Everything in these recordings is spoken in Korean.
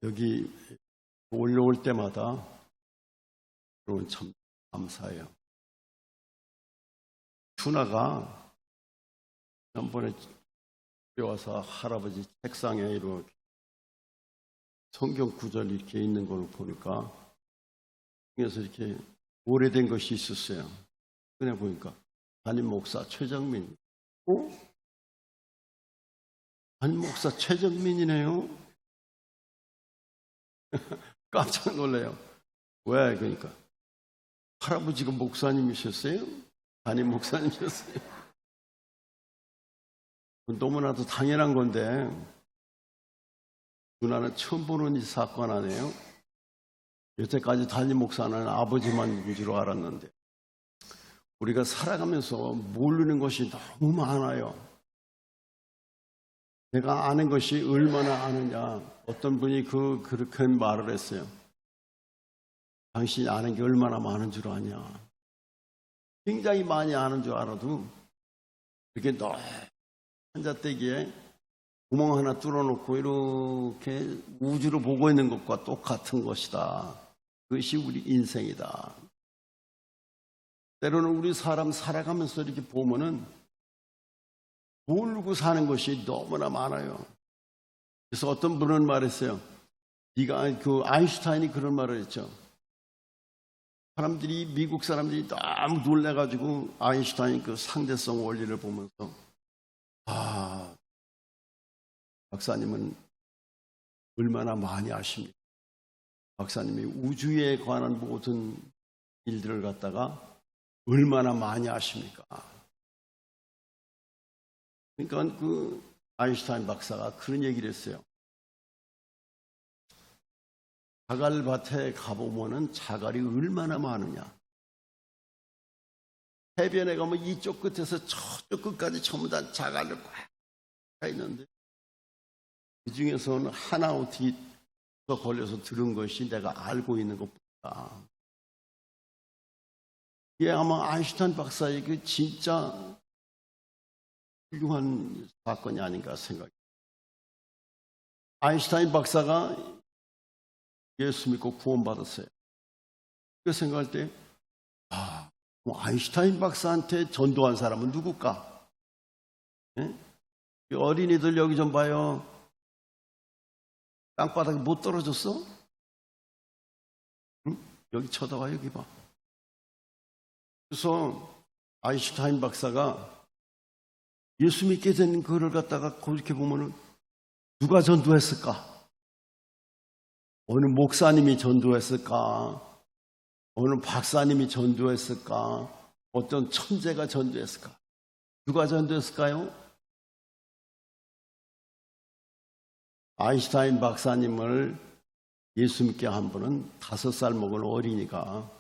여기 올라올 때마다 참 감사해요. 춘하가 전번에 집에 와서 할아버지 책상에 이렇게 성경 구절 이렇게 있는 걸 보니까 그래서 이렇게 오래된 것이 있었어요. 그냥 보니까 담임 목사 최정민. 담임 목사 최정민이네요. 깜짝 놀래요. 왜? 그러니까 할아버지가 목사님이셨어요? 담임 목사님이셨어요? 너무나도 당연한 건데 누나는 처음 보는 이 사건 아니에요? 여태까지 담임 목사는 아버지만 줄 알았는데 우리가 살아가면서 모르는 것이 너무 많아요. 내가 아는 것이 얼마나 아느냐. 어떤 분이 그렇게 말을 했어요. 당신이 아는 게 얼마나 많은 줄 아냐. 굉장히 많이 아는 줄 알아도 이렇게 넓은 한자떼기에 구멍 하나 뚫어놓고 이렇게 우주를 보고 있는 것과 똑같은 것이다. 그것이 우리 인생이다. 때로는 우리 사람 살아가면서 이렇게 보면은 모르고 사는 것이 너무나 많아요. 그래서 어떤 분은 말했어요. 아인슈타인이 그런 말을 했죠. 미국 사람들이 너무 놀래가지고 아인슈타인 그 상대성 원리를 보면서 박사님은 얼마나 많이 아십니까? 박사님이 우주에 관한 모든 일들을 갖다가 얼마나 많이 아십니까? 그러니까 그 아인슈타인 박사가 그런 얘기를 했어요. 자갈밭에 가보면은 자갈이 얼마나 많으냐. 해변에 가면 이쪽 끝에서 저쪽 끝까지 전부 다 자갈을 꽉 있는데 그 중에서는 하나 어떻게 걸려서 들은 것이 내가 알고 있는 것보다 이게 아마 아인슈타인 박사의 그 진짜 훌륭한 사건이 아닌가 생각해요. 아인슈타인 박사가 예수 믿고 구원받았어요. 그 생각할 때 아인슈타인 박사한테 전도한 사람은 누굴까? 네? 어린이들 여기 좀 봐요. 땅바닥에 못 떨어졌어? 응? 여기 쳐다봐, 여기 봐. 그래서 아인슈타인 박사가 예수 믿게 된 그를 갖다가 그렇게 보면은 누가 전도했을까? 어느 목사님이 전도했을까? 어느 박사님이 전도했을까? 어떤 천재가 전도했을까? 누가 전도했을까요? 아인슈타인 박사님을 예수 믿게 한 분은 5살 먹은 어린이가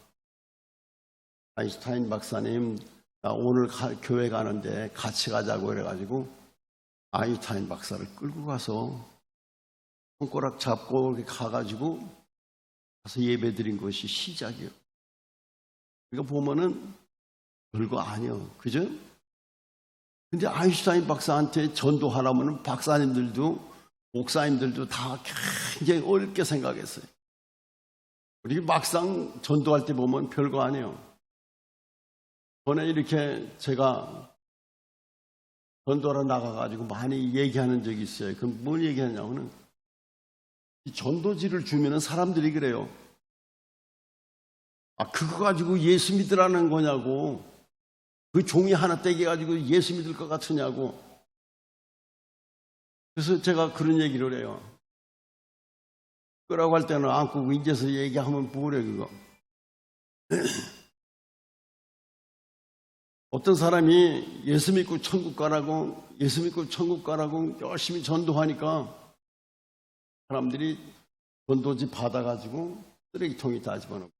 아인슈타인 박사님 나 오늘 교회 가는데 같이 가자고 그래가지고 아인슈타인 박사를 끌고 가서 손가락 잡고 이렇게 가가지고 가서 예배 드린 것이 시작이에요. 그러니까 보면은 별거 아니에요. 그죠? 근데 아인슈타인 박사한테 전도하라면 박사님들도 목사님들도 다 굉장히 어렵게 생각했어요. 우리 막상 전도할 때 보면 별거 아니에요. 전에 이렇게 제가 전도하러 나가가지고 많이 얘기하는 적이 있어요. 그럼 뭘 얘기하냐면은 이 전도지를 주면은 사람들이 그래요. 그거 가지고 예수 믿으라는 거냐고. 그 종이 하나 떼게 가지고 예수 믿을 것 같으냐고. 그래서 제가 그런 얘기를 해요. 끄라고 할 때는 안고 이제서 얘기하면 뭐래 그거. 어떤 사람이 예수 믿고 천국 가라고 열심히 전도하니까 사람들이 전도지 받아가지고 쓰레기통에 다 집어넣고.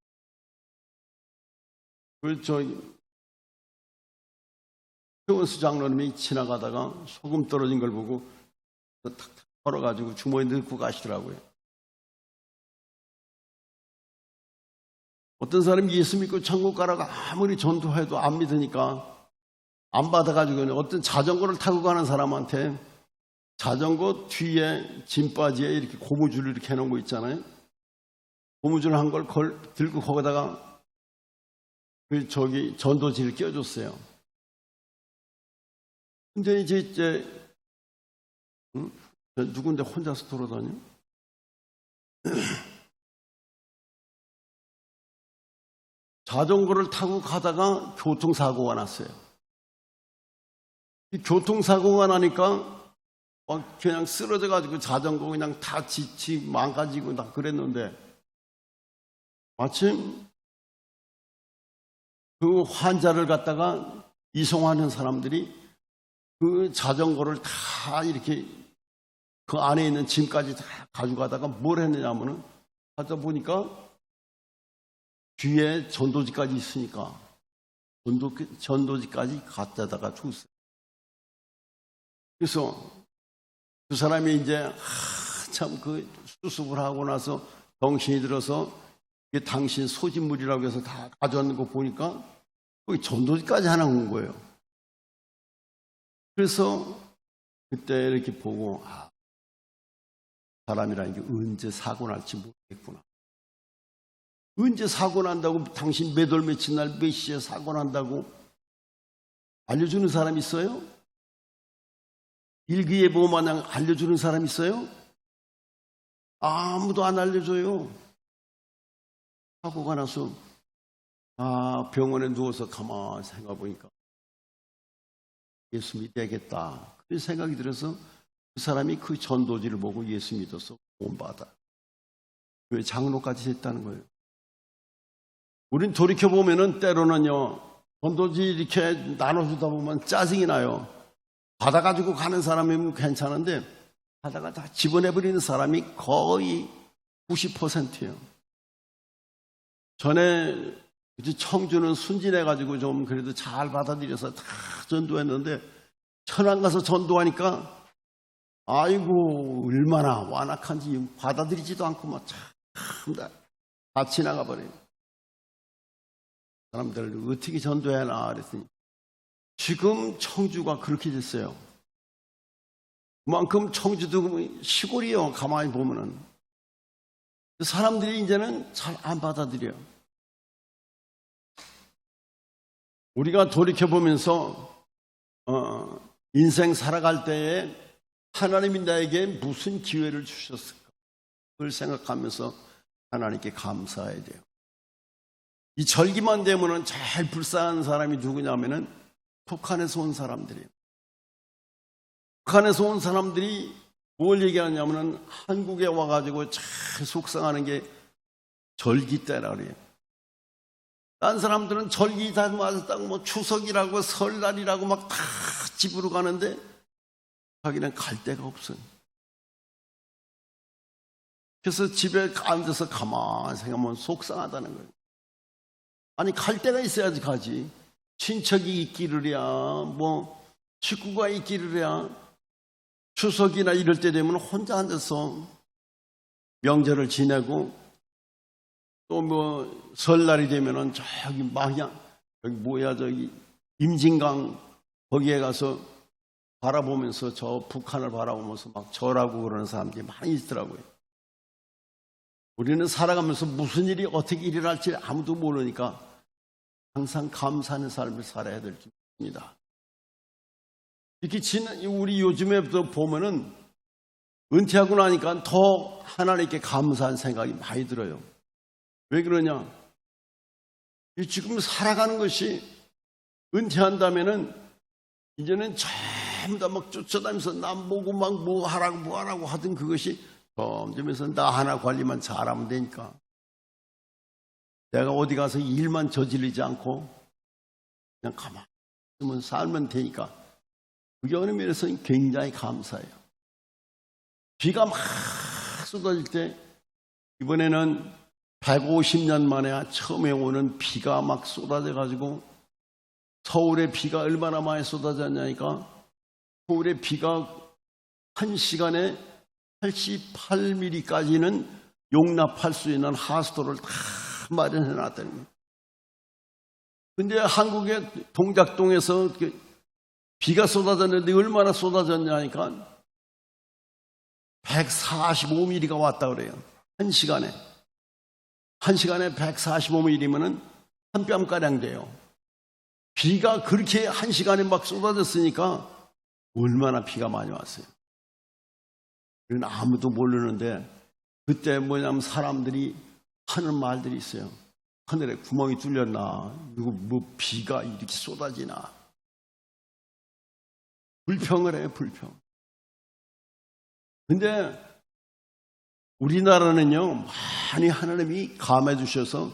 최원수 장로님이 지나가다가 소금 떨어진 걸 보고 탁탁 털어가지고 주머니에 넣고 가시더라고요. 어떤 사람이 예수 믿고 천국 가라고 아무리 전도해도 안 믿으니까 안 받아가지고 어떤 자전거를 타고 가는 사람한테 자전거 뒤에 짐바지에 이렇게 고무줄을 이렇게 해놓은 거 있잖아요. 고무줄 한 걸 들고 거기다가 전도지를 껴줬어요. 근데 이제 누군데 혼자서 돌아다녀? 자전거를 타고 가다가 교통사고가 났어요. 이 교통사고가 나니까 그냥 쓰러져가지고 자전거 그냥 다 망가지고 다 그랬는데 마침 그 환자를 갖다가 이송하는 사람들이 그 자전거를 다 이렇게 그 안에 있는 짐까지 다 가져가다가 뭘 했느냐면은 하다 보니까 뒤에 전도지까지 있으니까 전도지까지 갖다다가 죽었어요. 그래서 그 사람이 이제 참 그 수습을 하고 나서 정신이 들어서 이게 당신 소진물이라고 해서 다 가져왔는 거 보니까 거기 전도지까지 하나 온 거예요. 그래서 그때 이렇게 보고 사람이라는 게 언제 사고 날지 모르겠구나. 언제 사고 난다고 당신 몇 월 며칠 날 몇 시에 사고 난다고 알려주는 사람 있어요? 일기예보 마냥 알려주는 사람 있어요? 아무도 안 알려줘요. 사고가 나서 병원에 누워서 가만히 생각해보니까 예수 믿어야겠다. 그런 생각이 들어서 그 사람이 그 전도지를 보고 예수 믿어서 구원받아. 왜 장로까지 됐다는 거예요. 우린 돌이켜보면은 때로는요, 전도지 이렇게 나눠주다 보면 짜증이 나요. 받아가지고 가는 사람이면 괜찮은데, 받아가 다 집어내버리는 사람이 거의 90%예요. 전에 청주는 순진해가지고 좀 그래도 잘 받아들여서 다 전도했는데, 천안 가서 전도하니까, 아이고, 얼마나 완악한지 받아들이지도 않고 막 참 다 지나가 버려요. 사람들을 어떻게 전도해야 하나 그랬더니 지금 청주가 그렇게 됐어요. 그만큼 청주도 시골이요. 가만히 보면은 사람들이 이제는 잘 안 받아들여요. 우리가 돌이켜보면서 인생 살아갈 때에 하나님이 나에게 무슨 기회를 주셨을까? 그걸 생각하면서 하나님께 감사해야 돼요. 이 절기만 되면은 제일 불쌍한 사람이 누구냐면은 북한에서 온 사람들이에요. 북한에서 온 사람들이 뭘 얘기하냐면은 한국에 와가지고 제일 속상하는 게 절기 때라 그래요. 딴 사람들은 절기 다 맞았다고 뭐 추석이라고 설날이라고 막 다 집으로 가는데 자기는 갈 데가 없어요. 그래서 집에 앉아서 가만히 생각하면 속상하다는 거예요. 아니 갈 데가 있어야지 가지. 친척이 있기를이야 뭐 식구가 있기를이야 추석이나 이럴 때 되면 혼자 앉아서 명절을 지내고 또 뭐 설날이 되면은 저기 막양 여기 뭐야 저기 임진강 거기에 가서 바라보면서 저 북한을 바라보면서 막 절하고 그러는 사람들이 많이 있더라고요. 우리는 살아가면서 무슨 일이 어떻게 일어날지 아무도 모르니까 항상 감사하는 삶을 살아야 될 줄 믿습니다. 이렇게 우리 요즘에도 보면은 은퇴하고 나니까 더 하나님께 감사한 생각이 많이 들어요. 왜 그러냐? 지금 살아가는 것이 은퇴한다면은 이제는 전부 다 막 쫓아다니면서 남 보고 막 뭐 하라고 하던 그것이 점점해서 나 하나 관리만 잘하면 되니까 내가 어디 가서 일만 저지르지 않고 그냥 가만히 있으면 살면 되니까 그게 어느 면에서는 굉장히 감사해요. 비가 막 쏟아질 때 이번에는 150년 만에 처음에 오는 비가 막 쏟아져가지고 서울에 비가 얼마나 많이 쏟아졌냐니까 서울에 비가 1시간에 88mm까지는 용납할 수 있는 하수도를 다 마련해 놨다는 거예요. 근데 한국의 동작동에서 비가 쏟아졌는데 얼마나 쏟아졌냐니까 145mm가 왔다 그래요. 한 시간에 145mm면은 한 뼘가량 돼요. 비가 그렇게 한 시간에 막 쏟아졌으니까 얼마나 비가 많이 왔어요. 그건 아무도 모르는데 그때 뭐냐면 사람들이 하는 말들이 있어요. 하늘에 구멍이 뚫렸나? 이거 뭐 비가 이렇게 쏟아지나? 불평을 해요, 불평. 근데 우리나라는요, 많이 하나님이 감해 주셔서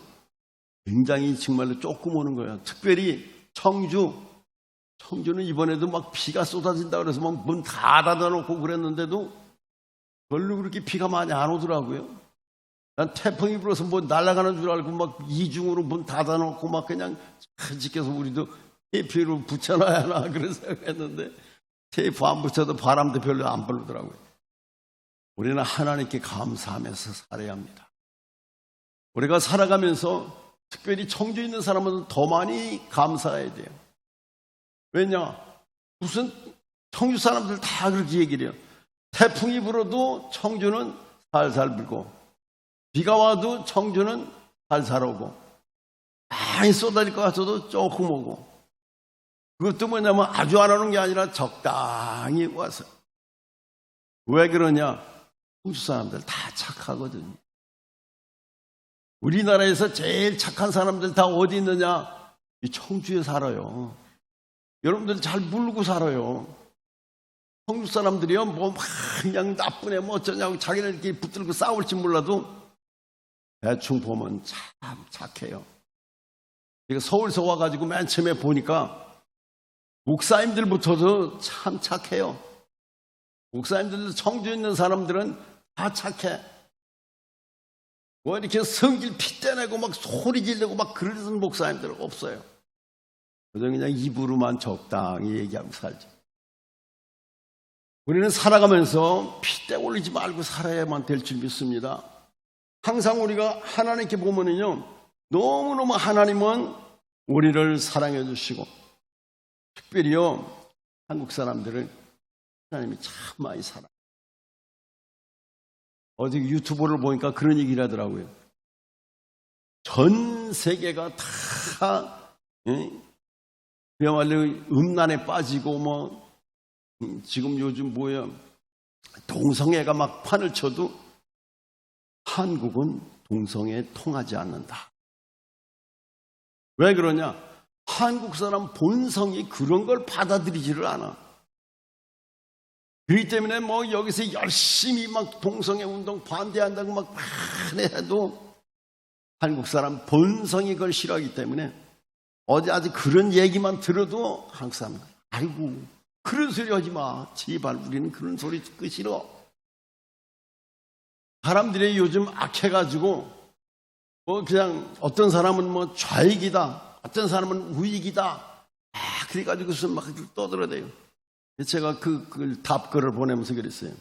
굉장히 정말로 조금 오는 거예요. 특별히 청주는 이번에도 막 비가 쏟아진다 그래서 막 문 다 닫아놓고 그랬는데도 별로 그렇게 비가 많이 안 오더라고요. 난 태풍이 불어서 뭐 날아가는 줄 알고 막 이중으로 문 닫아놓고 막 그냥 지켜서 우리도 테이프로 붙여놔야 하나 그런 생각했는데 테이프 안 붙여도 바람도 별로 안 불더라고요. 우리는 하나님께 감사하면서 살아야 합니다. 우리가 살아가면서 특별히 청주에 있는 사람은 더 많이 감사해야 돼요. 왜냐? 무슨 청주 사람들 다 그렇게 얘기를 해요. 태풍이 불어도 청주는 살살 불고 비가 와도 청주는 살살 오고 많이 쏟아질 것 같아도 조금 오고 그것도 뭐냐면 아주 안 오는 게 아니라 적당히 와서 왜 그러냐? 청주 사람들 다 착하거든요. 우리나라에서 제일 착한 사람들 다 어디 있느냐? 이 청주에 살아요. 여러분들 잘 모르고 살아요. 청주 사람들이요, 뭐, 그냥 나쁜 애, 뭐 어쩌냐고 자기네들끼리 붙들고 싸울지 몰라도 대충 보면 참 착해요. 제가 서울서 와가지고 맨 처음에 보니까 목사님들부터도 참 착해요. 목사님들도 청주에 있는 사람들은 다 착해. 뭐 이렇게 성질 핏대내고 막 소리 지르고 막 그러는 목사님들은 없어요. 그냥 입으로만 적당히 얘기하고 살죠. 우리는 살아가면서 핏대 올리지 말고 살아야만 될 줄 믿습니다. 항상 우리가 하나님께 보면은요, 너무너무 하나님은 우리를 사랑해 주시고, 특별히요, 한국 사람들을 하나님이 참 많이 사랑해요. 어디 유튜브를 보니까 그런 얘기를 하더라고요. 전 세계가 다, 그야말로 음란에 빠지고, 뭐, 지금 요즘 뭐야, 동성애가 막 판을 쳐도 한국은 동성애 통하지 않는다. 왜 그러냐? 한국 사람 본성이 그런 걸 받아들이지를 않아. 그렇기 때문에 뭐 여기서 열심히 막 동성애 운동 반대한다고 막 해도 한국 사람 본성이 그걸 싫어하기 때문에 어디 아직 그런 얘기만 들어도 한국 사람 아이고 그런 소리 하지 마. 제발 우리는 그런 소리 듣기 싫어. 사람들이 요즘 악해가지고 뭐 그냥 어떤 사람은 뭐 좌익이다. 어떤 사람은 우익이다. 그래가지고서 막 떠들어대요. 제가 그 답글을 보내면서 그랬어요.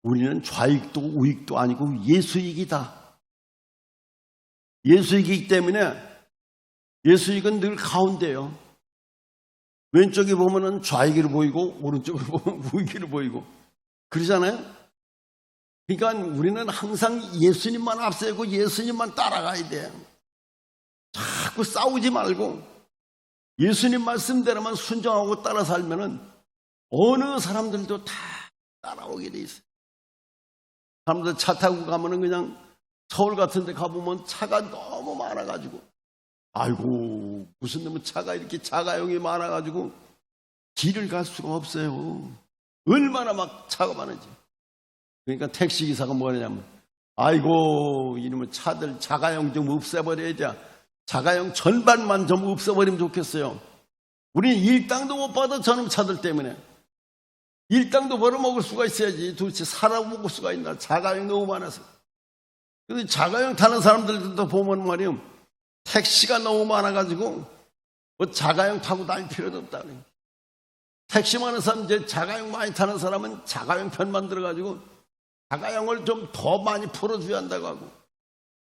우리는 좌익도 우익도 아니고 예수익이다. 예수익이기 때문에 예수익은 늘 가운데요. 왼쪽에 보면은 좌익으로 보이고 오른쪽에 보면 우익으로 보이고 그러잖아요. 그러니까 우리는 항상 예수님만 앞세우고 예수님만 따라가야 돼. 자꾸 싸우지 말고 예수님 말씀대로만 순종하고 따라 살면은 어느 사람들도 다 따라오게 돼 있어요. 사람들 차 타고 가면은 그냥 서울 같은 데 가보면 차가 너무 많아가지고 아이고 무슨 놈의 차가 이렇게 자가용이 많아가지고 길을 갈 수가 없어요. 얼마나 막 차가 많은지. 그러니까 택시기사가 뭐냐면 아이고 이놈의 차들 자가용 좀 없애버려야 돼. 자가용 절반만 좀 없애버리면 좋겠어요. 우리는 일당도 못 받아 저놈 차들 때문에. 일당도 벌어먹을 수가 있어야지 도대체 살아먹을 수가 있나. 자가용 너무 많아서. 근데 자가용 타는 사람들도 보면 말이요 택시가 너무 많아가지고 뭐 자가용 타고 다닐 필요도 없다 그래요. 택시 많은 사람 이제 자가용 많이 타는 사람은 자가용 편 만들어가지고 자가용을 좀 더 많이 풀어줘야 한다고 하고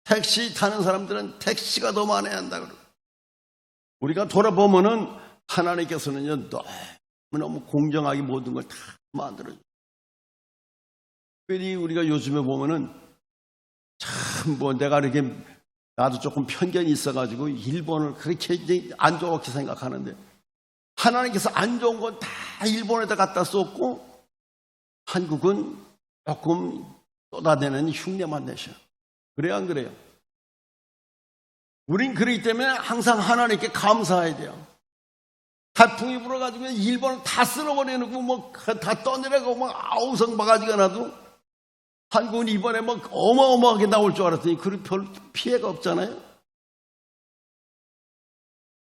택시 타는 사람들은 택시가 더 많아야 한다고 그러고 우리가 돌아보면은 하나님께서는요 너무너무 공정하게 모든 걸 다 만들어줘요. 특별히 우리가 요즘에 보면은 참 뭐 내가 이렇게 나도 조금 편견이 있어가지고 일본을 그렇게 이제 안 좋게 생각하는데 하나님께서 안 좋은 건 다 일본에다 갖다 쏟고 한국은 조금 쏟아내는 흉내만 내셔. 그래요, 안 그래요? 우린 그렇기 때문에 항상 하나님께 감사해야 돼요. 태풍이 불어가지고 일본을 다 쓸어버려놓고 뭐 다 떠내려가고 뭐 아우성 바가지가 나도 한국은 이번에 뭐 어마어마하게 나올 줄 알았더니 그런 별 피해가 없잖아요.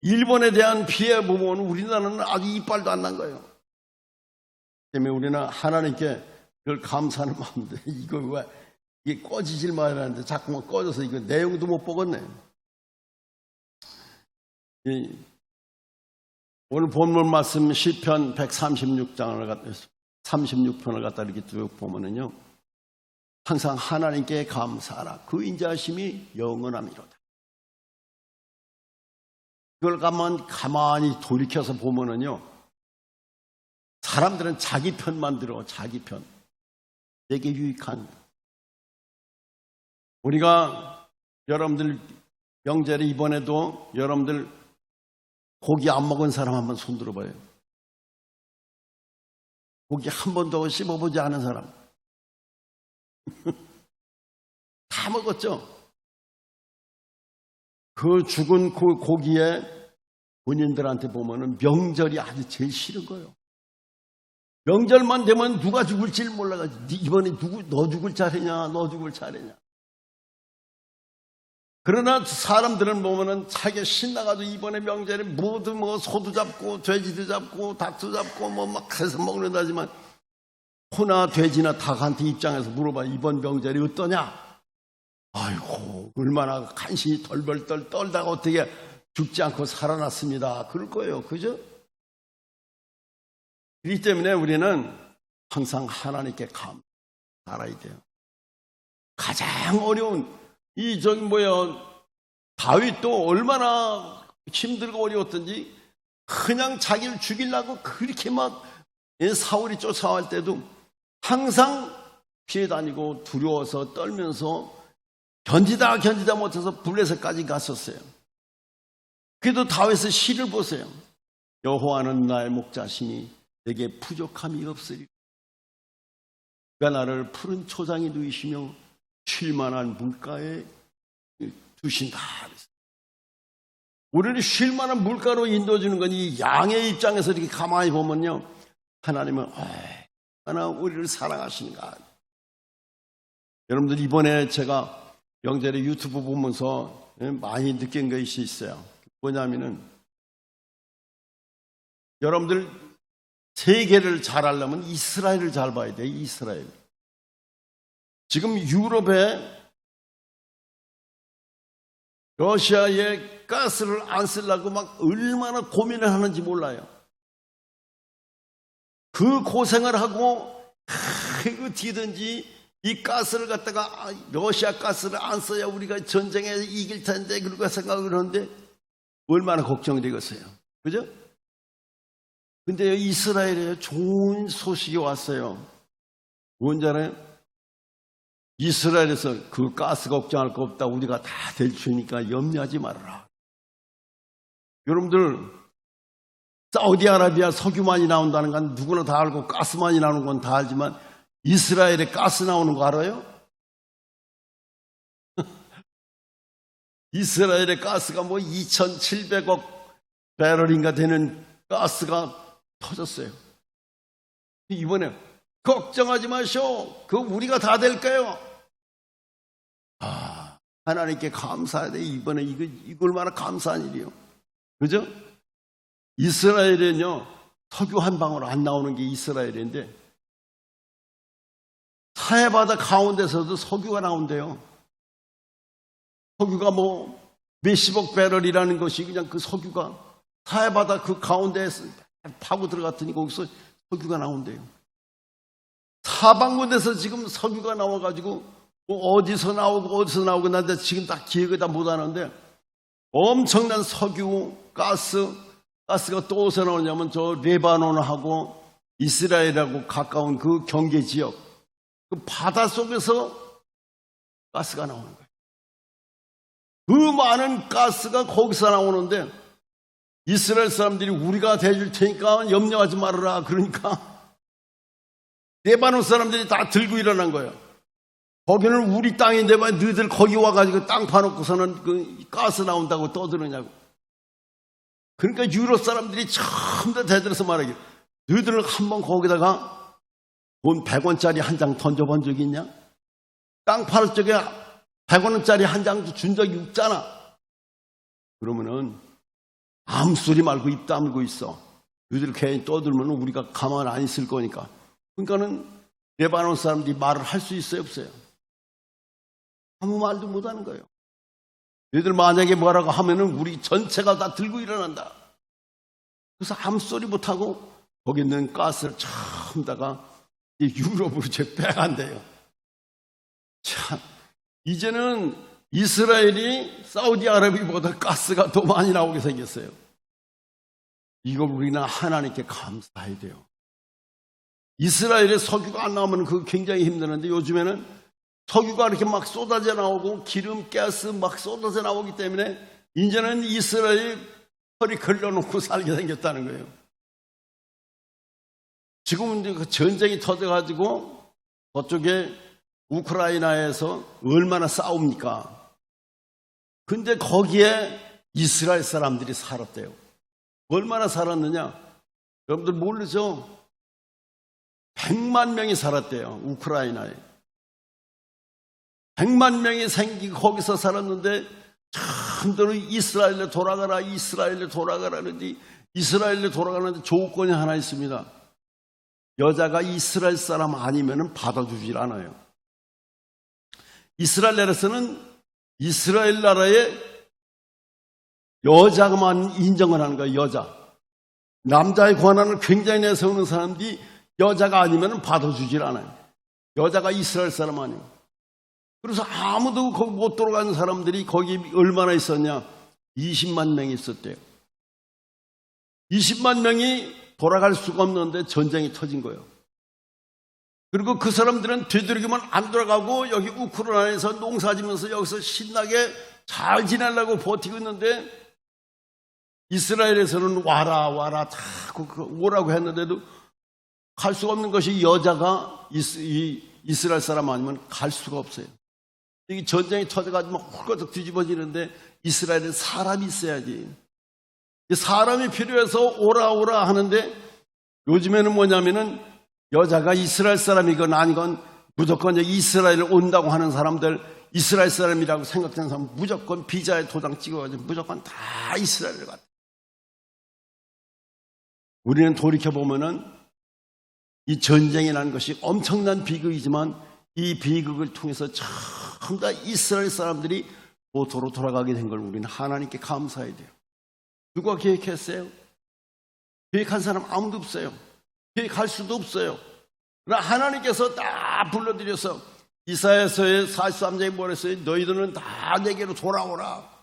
일본에 대한 피해 보면 우리나라는 아주 이빨도 안 난 거예요. 때문에 우리는 하나님께 그걸 감사하는 마음인데 이거 왜 이게 꺼지질 말라는데 자꾸만 꺼져서 이거 내용도 못 보겠네. 오늘 본문 말씀 시편 36편을 갖다 이렇게 쭉 보면은요, 항상 하나님께 감사하라. 그 인자하심이 영원함이로다. 그걸 가만히 돌이켜서 보면은요, 사람들은 자기 편만 들어, 자기 편. 되게 유익한. 우리가 여러분들 명절에 이번에도 여러분들 고기 안 먹은 사람 한번 손 들어봐요. 고기 한 번도 씹어보지 않은 사람. 다 먹었죠? 그 죽은 그 고기에 본인들한테 보면은 명절이 아주 제일 싫은 거예요. 명절만 되면 누가 죽을지 몰라가지고 이번에 너 죽을 차례냐, 너 죽을 차례냐. 그러나 사람들은 보면은 자기가 신나가지고 이번에 명절에 모두 뭐 소도 잡고 돼지도 잡고 닭도 잡고 뭐 막 해서 먹는다지만 소나 돼지나 닭한테 입장에서 물어봐. 이번 명절이 어떠냐? 아이고 얼마나 간신히 덜벌덜 떨다가 어떻게 죽지 않고 살아났습니다. 그럴 거예요. 그죠? 그렇기 때문에 우리는 항상 하나님께 감사해야 돼요. 가장 어려운 다윗도 얼마나 힘들고 어려웠던지 그냥 자기를 죽이려고 그렇게 막 사울이 쫓아갈 때도 항상 피해 다니고 두려워서 떨면서 견디다 못해서 블레셋까지 갔었어요. 그래도 다윗의 시를 보세요. 여호와는 나의 목자시니 내게 부족함이 없으리라. 그가 나를 푸른 초장에 누이시며 쉴만한 물가에 두신다. 우리를 쉴만한 물가로 인도해주는 건 이 양의 입장에서 이렇게 가만히 보면요, 하나님은 얼마나 우리를 사랑하시는가. 여러분들 이번에 제가 명절에 유튜브 보면서 많이 느낀 것이 있어요. 뭐냐면은 여러분들 세계를 잘 알려면 이스라엘을 잘 봐야 돼요. 이스라엘. 지금 유럽에 러시아에 가스를 안 쓰려고 막 얼마나 고민을 하는지 몰라요. 그 고생을 하고 어디든지 이 가스를 갖다가 러시아 가스를 안 써야 우리가 전쟁에 이길 텐데 그렇게 생각을 하는데 얼마나 걱정이 되겠어요. 그죠? 근데 이스라엘에 좋은 소식이 왔어요. 뭔지 알아요? 이스라엘에서 그 가스 걱정할 거 없다. 우리가 다 대주니까 염려하지 말아라. 여러분들 사우디아라비아 석유만이 나온다는 건 누구나 다 알고 가스만이 나오는 건 다 알지만 이스라엘에 가스 나오는 거 알아요? 이스라엘의 가스가 뭐 2,700억 배럴인가 되는 가스가 터졌어요. 이번에 걱정하지 마시오. 그거 우리가 다 될까요? 하나님께 감사해야 돼. 이번에 이거 얼마나 감사한 일이요. 그죠? 이스라엘에는요, 석유 한 방울 안 나오는 게 이스라엘인데, 사해바다 가운데서도 석유가 나온대요. 석유가 뭐 몇십억 배럴이라는 것이 그냥 그 석유가 사해바다 그 가운데에 파고 들어갔더니 거기서 석유가 나온대요. 사방군데서 지금 석유가 나와가지고 뭐 어디서 나오고 나는데 지금 다 기억을 다 못하는데 엄청난 석유, 가스가 또 어디서 나오냐면 저 레바논하고 이스라엘하고 가까운 그 경계 지역 그 바다 속에서 가스가 나오는 거예요. 그 많은 가스가 거기서 나오는데 이스라엘 사람들이 우리가 대줄 테니까 염려하지 말아라. 그러니까 레바논 사람들이 다 들고 일어난 거예요. 거기는 우리 땅인데 왜 너희들 거기 와가지고 땅 파놓고서는 그 가스 나온다고 떠드느냐고. 그러니까 유럽 사람들이 처음 다 대들어서 말하기, 너희들은 한번 거기다가 돈 100원짜리 한 장 던져본 적이 있냐? 땅 팔을 적에 100원짜리 한 장도 준 적이 없잖아. 그러면은 아무 소리 말고 입 다물고 있어. 너희들 괜히 떠들면 우리가 가만 안 있을 거니까. 그러니까는 레바논 사람들이 말을 할 수 있어요, 없어요? 아무 말도 못 하는 거예요. 너희들 만약에 뭐라고 하면은 우리 전체가 다 들고 일어난다. 그래서 아무 소리 못 하고 거기 있는 가스를 처음 다가 유럽으로 빼간대요. 참, 이제는 이스라엘이 사우디아라비아보다 가스가 더 많이 나오게 생겼어요. 이걸 우리는 하나님께 감사해야 돼요. 이스라엘의 석유가 안 나오면 그거 굉장히 힘드는데 요즘에는 석유가 이렇게 막 쏟아져 나오고 기름, 가스 막 쏟아져 나오기 때문에 이제는 이스라엘이 허리 걸려놓고 살게 생겼다는 거예요. 지금은 이제 그 전쟁이 터져가지고 그쪽에 우크라이나에서 얼마나 싸웁니까? 근데 거기에 이스라엘 사람들이 살았대요. 얼마나 살았느냐? 여러분들 모르죠? 100만 명이 살았대요. 우크라이나에. 100만 명이 생기고 거기서 살았는데 참대로 이스라엘에 돌아가라, 이스라엘에 돌아가라는데 이스라엘에 돌아가는데 조건이 하나 있습니다. 여자가 이스라엘 사람 아니면 받아주질 않아요. 이스라엘에서는 이스라엘 나라의 여자만 인정을 하는 거예요. 여자. 남자의 권한을 굉장히 내세우는 사람들이 여자가 아니면 받아주질 않아요. 여자가 이스라엘 사람 아니에요. 그래서 아무도 거기 못 들어가는 사람들이 거기 얼마나 있었냐? 20만 명이 있었대요. 20만 명이 돌아갈 수가 없는데 전쟁이 터진 거예요. 그리고 그 사람들은 되도록이면 안 돌아가고 여기 우크라이나에서 농사지면서 여기서 신나게 잘 지내려고 버티고 있는데 이스라엘에서는 와라 다 오라고 했는데도 갈 수가 없는 것이 여자가 이스라엘 사람 아니면 갈 수가 없어요. 이 전쟁이 터져가지고 훌거덕 뒤집어지는데 이스라엘은 사람이 있어야지. 사람이 필요해서 오라 하는데 요즘에는 뭐냐면은 여자가 이스라엘 사람이건 아니건 무조건 이스라엘 온다고 하는 사람들 이스라엘 사람이라고 생각되는 사람 무조건 비자에 도장 찍어가지고 무조건 다 이스라엘을 갔다. 우리는 돌이켜보면은 이 전쟁이라는 것이 엄청난 비극이지만 이 비극을 통해서 전부 다 이스라엘 사람들이 보토로 돌아가게 된 걸 우리는 하나님께 감사해야 돼요. 누가 계획했어요? 계획한 사람 아무도 없어요. 계획할 수도 없어요. 그러나 하나님께서 다 불러들여서 이사야서의 43장에 뭐랬어요? 너희들은 다 내게로 돌아오라.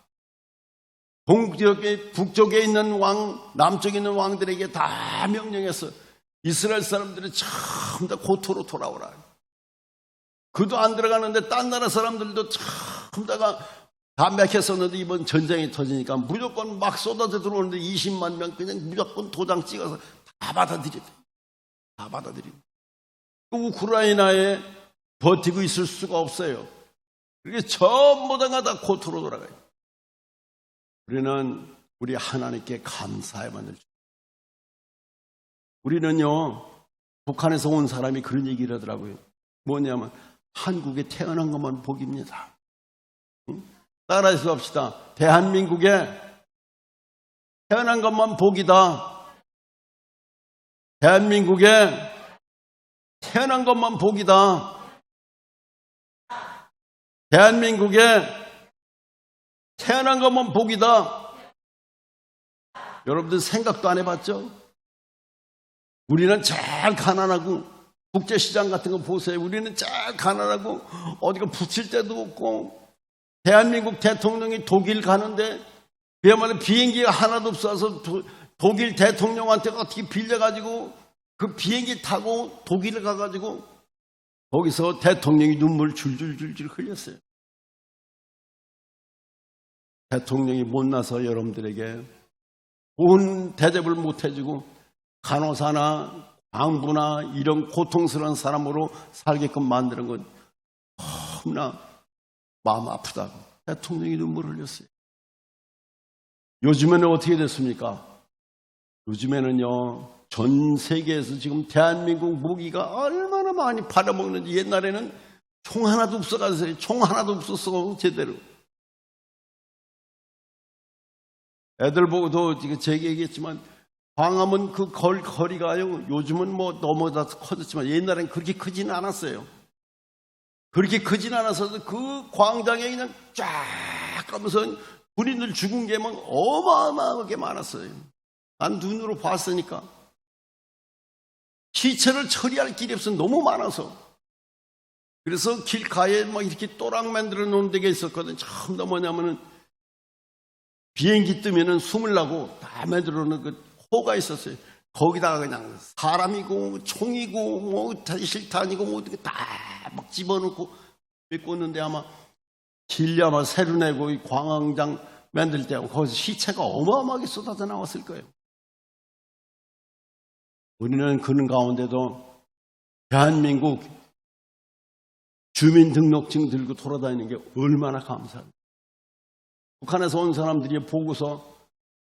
동쪽에 북쪽에 있는 왕, 남쪽에 있는 왕들에게 다 명령해서 이스라엘 사람들은 전부 다 고토로 돌아오라. 그도 안 들어가는데 딴 나라 사람들도 전부 다가 담백했었는데 이번 전쟁이 터지니까 무조건 막 쏟아져 들어오는데 20만 명 그냥 무조건 도장 찍어서 다 받아들여요. 다 받아들이고. 우크라이나에 버티고 있을 수가 없어요. 그게 전부 다가 고토로 돌아가요. 우리는 우리 하나님께 감사해야만 될 줄. 우리는요, 북한에서 온 사람이 그런 얘기를 하더라고요. 뭐냐면 한국에 태어난 것만 복입니다. 따라해서 합시다. 대한민국에 태어난 것만 복이다. 대한민국에 태어난 것만 복이다. 대한민국에 태어난 것만 복이다. 여러분들 생각도 안 해봤죠? 우리는 제일 가난하고 국제시장 같은 거 보세요. 우리는 제일 가난하고 어디가 붙일 데도 없고 대한민국 대통령이 독일 가는데 그야말로 비행기가 하나도 없어서 독일 대통령한테 어떻게 빌려가지고 그 비행기 타고 독일을 가가지고 거기서 대통령이 눈물 줄줄줄줄 흘렸어요. 대통령이 못나서 여러분들에게 좋은 대접을 못해주고 간호사나 광부나 이런 고통스러운 사람으로 살게끔 만드는 건 너무나 마음 아프다고 대통령이 눈물 흘렸어요. 요즘에는 어떻게 됐습니까? 요즘에는요, 전 세계에서 지금 대한민국 무기가 얼마나 많이 팔아먹는지. 옛날에는 총 하나도 없어가지고 총 하나도 없었어 제대로. 애들 보고도 지금 제게 얘기했지만 광화문 그 거리가요, 요즘은 뭐 너무나 커졌지만 옛날엔 그렇게 크지는 않았어요. 그렇게 크진 않았어도 그 광장에 그냥 쫙 가면서 군인들 죽은 게 막 어마어마하게 많았어요. 난 눈으로 봤으니까. 시체를 처리할 길이 없어 너무 많아서. 그래서 길가에 막 이렇게 또랑 만들어 놓은 데가 있었거든. 처음 다 뭐냐면은 비행기 뜨면은 숨으려고 다 만들어 놓은 그 호가 있었어요. 거기다가 그냥 사람이고 총이고 뭐 실탄이고 뭐 어떻게 다 막 집어넣고 꽂는데 아마 길리 아마 새로 내고 이 광장장 만들 때 거기서 시체가 어마어마하게 쏟아져 나왔을 거예요. 우리는 그런 가운데도 대한민국 주민등록증 들고 돌아다니는 게 얼마나 감사합니다. 북한에서 온 사람들이 보고서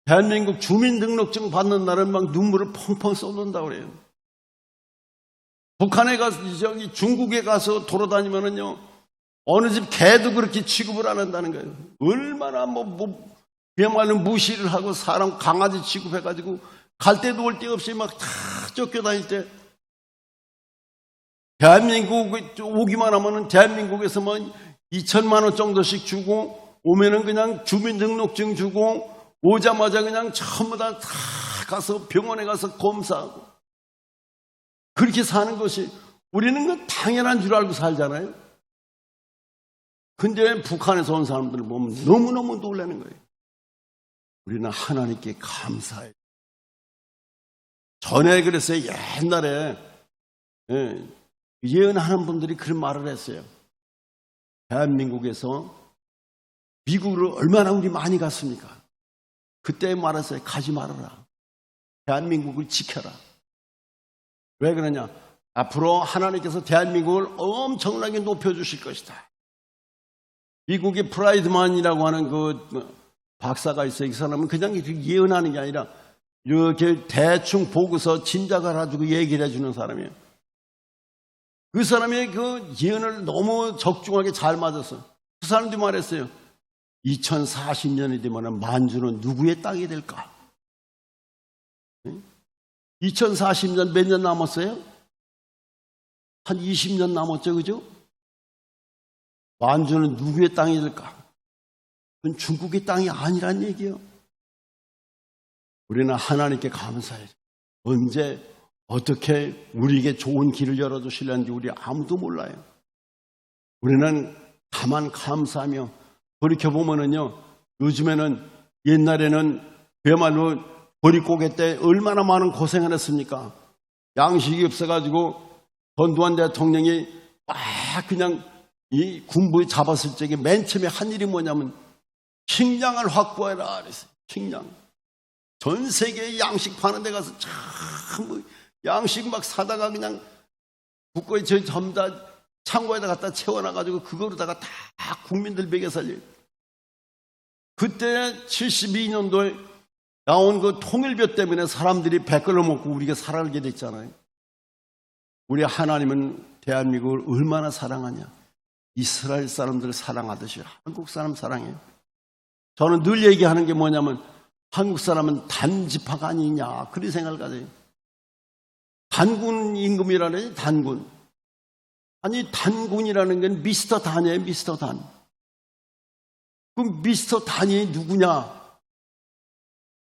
대한민국 주민등록증 받는 날은 막 눈물을 펑펑 쏟는다고 그래요. 북한에 가서, 저기 중국에 가서 돌아다니면은요, 어느 집 개도 그렇게 취급을 안 한다는 거예요. 얼마나 그야말로 무시를 하고 사람 강아지 취급해가지고 갈 때도 올 데 없이 막 다 쫓겨다닐 때 대한민국 오기만 하면은 대한민국에서 뭐 2천만 원 정도씩 주고 오면은 그냥 주민등록증 주고 오자마자 그냥 전부 다 가서 병원에 가서 검사하고 그렇게 사는 것이 우리는 그 당연한 줄 알고 살잖아요. 근데 북한에서 온 사람들을 보면 너무너무 놀라는 거예요. 우리는 하나님께 감사해요. 전에 그랬어요. 옛날에 예언하는 분들이 그런 말을 했어요. 대한민국에서 미국으로 얼마나 우리 많이 갔습니까? 그때 말했어요. 가지 말아라. 대한민국을 지켜라. 왜 그러냐? 앞으로 하나님께서 대한민국을 엄청나게 높여주실 것이다. 미국의 프라이드만이라고 하는 그 박사가 있어요. 이 사람은 그냥 예언하는 게 아니라 이렇게 대충 보고서 짐작을 가지고 얘기를 해주는 사람이에요. 그 사람의 그 예언을 너무 적중하게 잘 맞았어. 그 사람도 말했어요. 2040년이 되면 만주는 누구의 땅이 될까? 2040년 몇 년 남았어요? 한 20년 남았죠, 그죠? 만주는 누구의 땅이 될까? 그건 중국의 땅이 아니란 얘기예요. 우리는 하나님께 감사해요. 언제 어떻게 우리에게 좋은 길을 열어주시려는지 우리 아무도 몰라요. 우리는 다만 감사하며 돌이켜보면은요, 요즘에는 옛날에는 그야말로 보릿고개 때 얼마나 많은 고생을 했습니까? 양식이 없어가지고 전두환 대통령이 그냥 이 군부에 잡았을 적에 맨 처음에 한 일이 뭐냐면 식량을 확보해라 그랬어요. 식량. 전 세계에 양식 파는 데 가서 참 양식 막 사다가 그냥 국고에 전부 다 창고에다 갖다 채워놔가지고 그거로다가 다 국민들 먹여 살려요. 그때 72년도에 나온 그 통일교 때문에 사람들이 배걸러 먹고 우리가 살아가게 됐잖아요. 우리 하나님은 대한민국을 얼마나 사랑하냐. 이스라엘 사람들을 사랑하듯이 한국 사람 사랑해요. 저는 늘 얘기하는 게 뭐냐면 한국 사람은 단지파가 아니냐 그런 생각을 가져요. 단군 임금이라는 단군. 아니 단군이라는 건 미스터 단이에요. 미스터 단. 그럼 미스터 단이 누구냐?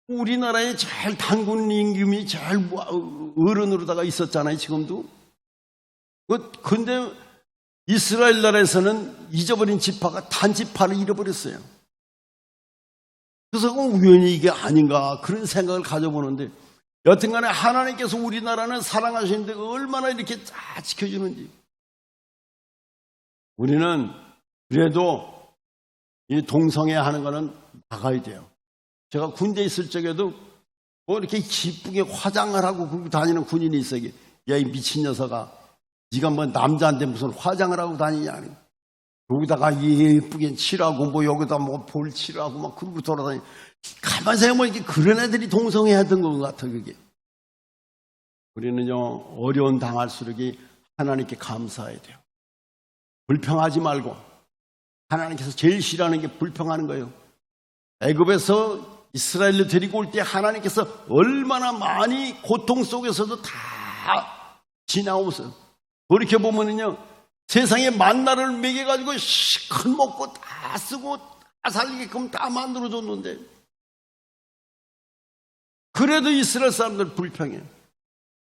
우리나라에 제일 단군 임금이 제일 어른으로다가 있었잖아요. 지금도. 근데 이스라엘 나라에서는 잊어버린 지파가 단지파를 잃어버렸어요. 그래서 우연히 이게 아닌가 그런 생각을 가져보는데 여튼간에 하나님께서 우리나라는 사랑하시는데 얼마나 이렇게 다 지켜주는지 우리는 그래도 이 동성애 하는 거는 막아야 돼요. 제가 군대에 있을 적에도 뭐 이렇게 기쁘게 화장을 하고 그러고 다니는 군인이 있어요. 야, 이 미친 녀석아, 네가 뭐 남자한테 무슨 화장을 하고 다니냐. 여기다가 예쁘게 칠하고 뭐 여기다 뭐 볼 칠하고 막 그러고 돌아다니. 가만히 생각해보면 이렇게 그런 애들이 동성애하던 것 같아. 그게. 우리는요, 어려운 당할수록 하나님께 감사해야 돼요. 불평하지 말고. 하나님께서 제일 싫어하는 게 불평하는 거예요. 애굽에서 이스라엘을 데리고 올 때 하나님께서 얼마나 많이 고통 속에서도 다 지나오면서 그렇게 보면은요, 세상에 만나를 먹여가지고 시큰 먹고 다 쓰고 다 살리게끔 다 만들어줬는데 그래도 이스라엘 사람들 불평해.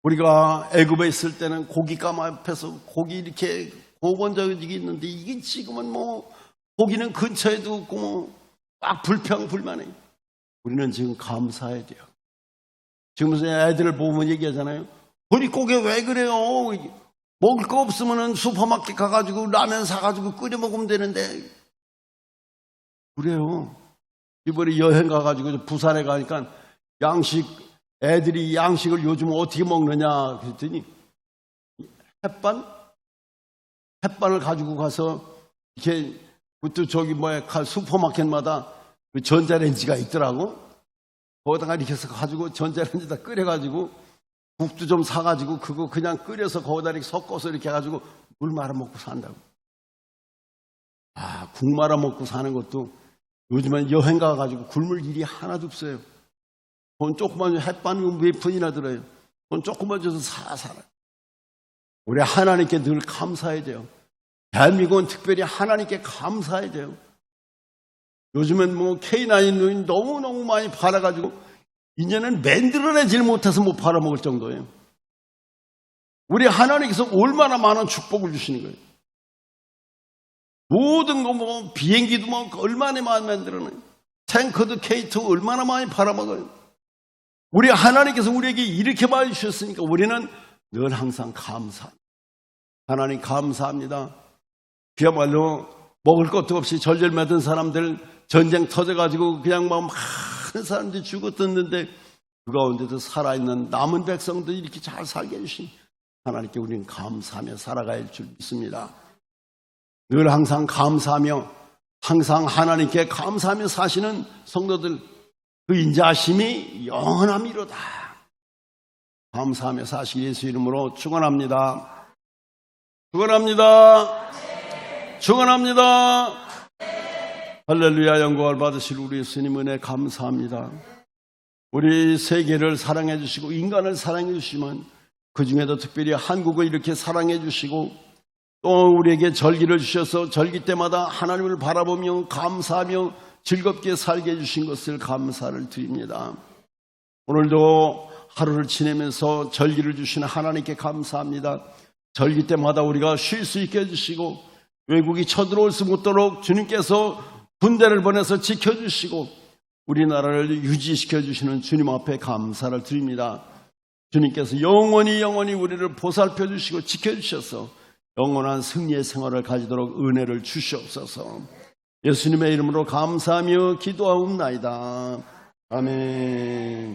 우리가 애굽에 있을 때는 고깃감 앞에서 고기 이렇게 구워본 적이 있는데 이게 지금은 뭐 고기는 근처에도 없고 뭐 막 불평불만해. 우리는 지금 감사해야 돼요. 지금 애들을 보면 얘기하잖아요. 우리 고기 왜 그래요? 먹을 거 없으면 슈퍼마켓 가가지고 라면 사가지고 끓여 먹으면 되는데. 그래요. 이번에 여행 가가지고 부산에 가니까 애들이 양식을 요즘 어떻게 먹느냐 그랬더니 햇반을 가지고 가서 이렇게 그것도 저기 슈퍼마켓마다 그 전자레인지가 있더라고. 거기다가 이렇게 해서 가지고 전자레인지에다 끓여가지고 국도 좀 사가지고 그거 그냥 끓여서 거기다 이렇게 섞어서 이렇게 해가지고 물 말아 먹고 산다고. 국 말아 먹고 사는 것도 요즘엔 여행 가가지고 굶을 일이 하나도 없어요. 돈 조그만 햇반이 몇 푼이나 들어요. 돈 조그만 줘서 살아요. 우리 하나님께 늘 감사해야 돼요. 대한민국은 특별히 하나님께 감사해야 돼요. 요즘엔 뭐 K9이 너무너무 많이 팔아가지고 이제는 만들어내질 못해서 못 팔아먹을 정도예요. 우리 하나님께서 얼마나 많은 축복을 주시는 거예요. 모든 거 뭐 비행기도 뭐 얼마나 많이 만들어내요. 탱커도 K2 얼마나 많이 팔아먹어요. 우리 하나님께서 우리에게 이렇게 많이 주셨으니까 우리는 늘 항상 감사합니다. 하나님 감사합니다. 그야말로 먹을 것도 없이 절절매던 사람들 전쟁 터져가지고 그냥 막 많은 사람들이 죽어떴는데 그 가운데도 살아있는 남은 백성들이 이렇게 잘 살게 해주신 하나님께 우리는 감사하며 살아가야 할 줄 믿습니다. 늘 항상 감사하며 항상 하나님께 감사하며 사시는 성도들 그 인자하심이 영원함이로다. 감사하며 사시 예수 이름으로 축원합니다. 축원합니다. 축원합니다. 할렐루야. 영광을 받으실 우리 예수님 은혜 감사합니다. 우리 세계를 사랑해 주시고 인간을 사랑해 주시면 그 중에도 특별히 한국을 이렇게 사랑해 주시고 또 우리에게 절기를 주셔서 절기 때마다 하나님을 바라보며 감사하며 즐겁게 살게 해주신 것을 감사를 드립니다. 오늘도 하루를 지내면서 절기를 주시는 하나님께 감사합니다. 절기 때마다 우리가 쉴 수 있게 해주시고 외국이 쳐들어올 수 없도록 주님께서 군대를 보내서 지켜주시고 우리나라를 유지시켜 주시는 주님 앞에 감사를 드립니다. 주님께서 영원히 우리를 보살펴 주시고 지켜주셔서 영원한 승리의 생활을 가지도록 은혜를 주시옵소서. 예수님의 이름으로 감사하며 기도하옵나이다. 아멘.